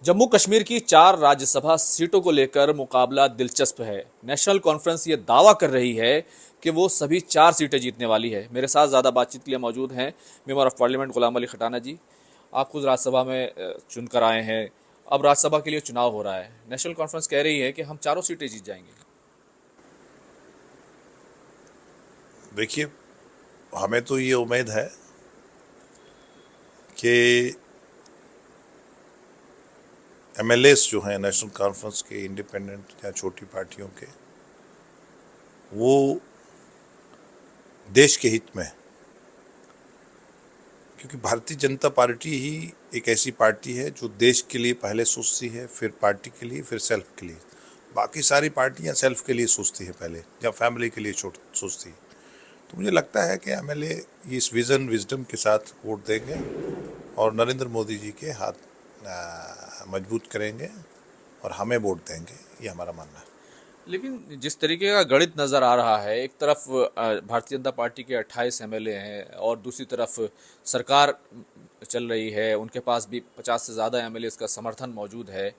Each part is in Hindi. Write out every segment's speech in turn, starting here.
जम्मू कश्मीर की 4 राज्यसभा सीटों को लेकर मुकाबला दिलचस्प है। नेशनल कॉन्फ्रेंस ये दावा कर रही है कि वो सभी 4 सीटें जीतने वाली है। मेरे साथ ज़्यादा बातचीत के लिए मौजूद हैं member of parliament Ghulam Ali Khatana जी। आप खुद राज्यसभा में चुनकर आए हैं। अब राज्यसभा के लिए चुनाव हो रहा है। नेशनल कॉन्फ्रेंस कह रही है कि हम चारों सीटें जीत जाएंगे। देखिए, हमें तो ये उम्मीद है कि एमएलएस जो हैं नेशनल कॉन्फ्रेंस के, इंडिपेंडेंट या छोटी पार्टियों के, वो देश के हित में, क्योंकि भारतीय जनता पार्टी ही एक ऐसी पार्टी है जो देश के लिए पहले सोचती है, फिर पार्टी के लिए, फिर सेल्फ के लिए। बाकी सारी पार्टियां सेल्फ के लिए सोचती है पहले, या फैमिली के लिए सोचती है। तो मुझे लगता है कि एमएलए इस विजडम के साथ वोट देंगे और नरेंद्र मोदी जी के हाथ मजबूत करेंगे और हमें वोट देंगे, ये हमारा मानना है। लेकिन जिस तरीके का गणित नज़र आ रहा है, एक तरफ भारतीय जनता पार्टी के 28 एमएलए हैं और दूसरी तरफ सरकार चल रही है, उनके पास भी 50 से ज़्यादा एमएलए का समर्थन मौजूद है।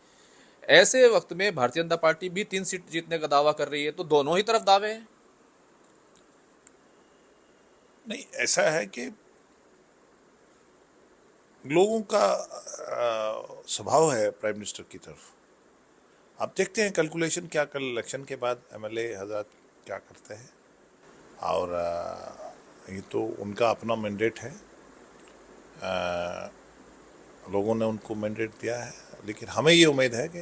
ऐसे वक्त में भारतीय जनता पार्टी भी 3 सीट जीतने का दावा कर रही है, तो दोनों ही तरफ दावे हैं। नहीं, ऐसा है कि लोगों का स्वभाव है प्राइम मिनिस्टर की तरफ। आप देखते हैं कैलकुलेशन क्या, कल इलेक्शन के बाद एमएलए हजरत क्या करते हैं, और ये तो उनका अपना मैंडेट है। लोगों ने उनको मैंडेट दिया है, लेकिन हमें ये उम्मीद है कि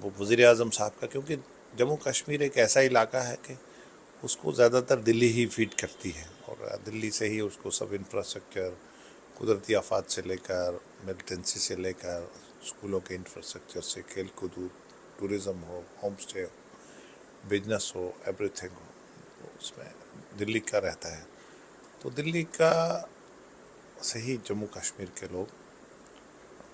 वो वज़ीर आज़म साहब का, क्योंकि जम्मू कश्मीर एक ऐसा इलाका है कि उसको ज़्यादातर दिल्ली ही फीड करती है, और दिल्ली से ही उसको सब इंफ्रास्ट्रक्चर, कुदरती आफात से लेकर, मिलिटेंसी से लेकर, स्कूलों के इंफ्रास्ट्रक्चर से, खेल कूद, टूरिज़्म हो, होम स्टे हो, बिजनेस हो, एवरीथिंग हो, तो उसमें दिल्ली का रहता है। तो दिल्ली का से ही जम्मू कश्मीर के लोग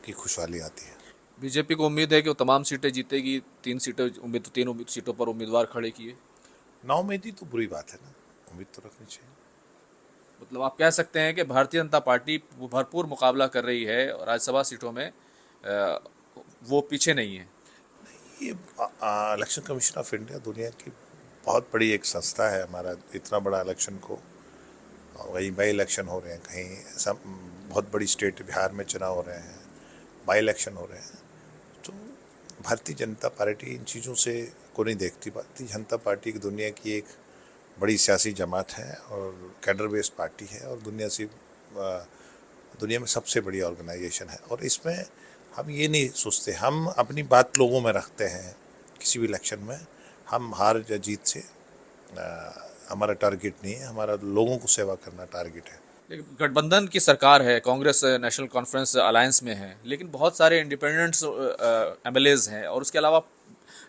की खुशहाली आती है। बीजेपी को उम्मीद है कि वो तमाम सीटें जीतेगी। 3 सीटों पर उम्मीदवार खड़े किए। नाउम्मीदी तो बुरी बात है ना, उम्मीद तो रखनी चाहिए। मतलब आप कह सकते हैं कि भारतीय जनता पार्टी भरपूर मुकाबला कर रही है और राज्यसभा सीटों में वो पीछे नहीं है। ये इलेक्शन कमीशन ऑफ इंडिया दुनिया की बहुत बड़ी एक संस्था है। हमारा इतना बड़ा इलेक्शन को, वही बाई इलेक्शन हो रहे हैं, कहीं सब बहुत बड़ी स्टेट बिहार में चुनाव हो रहे हैं, बाई इलेक्शन हो रहे हैं। तो भारतीय जनता पार्टी इन चीज़ों से को नहीं देखती। भारतीय जनता पार्टी की दुनिया की एक बड़ी सियासी जमात है और कैडर बेस्ड पार्टी है, और दुनिया में सबसे बड़ी ऑर्गेनाइजेशन है। और इसमें हम ये नहीं सोचते, हम अपनी बात लोगों में रखते हैं। किसी भी इलेक्शन में हम हार या जीत से हमारा टारगेट नहीं है, हमारा लोगों को सेवा करना टारगेट है। लेकिन गठबंधन की सरकार है, कांग्रेस नेशनल कॉन्फ्रेंस अलायंस में है, लेकिन बहुत सारे इंडिपेंडेंट्स एमएलएज हैं और उसके अलावा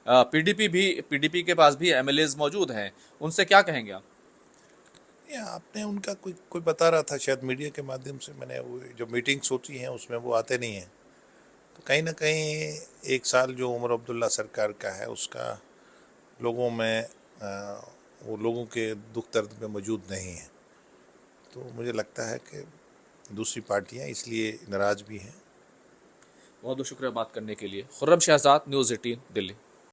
पीडीपी के पास भी एमएलएज मौजूद हैं। उनसे क्या कहेंगे आप? ये आपने उनका कोई कोई बता रहा था, शायद मीडिया के माध्यम से, मैंने वो जो मीटिंग्स होती हैं उसमें वो आते नहीं हैं। तो कहीं ना कहीं एक साल जो उमर अब्दुल्ला सरकार का है, उसका लोगों में वो लोगों के दुख दर्द में मौजूद नहीं है। तो मुझे लगता है कि दूसरी पार्टियां इसलिए नाराज़ भी हैं। बहुत बहुत शुक्रिया बात करने के लिए। खुर्रम शहजाद, न्यूज़ 18 दिल्ली।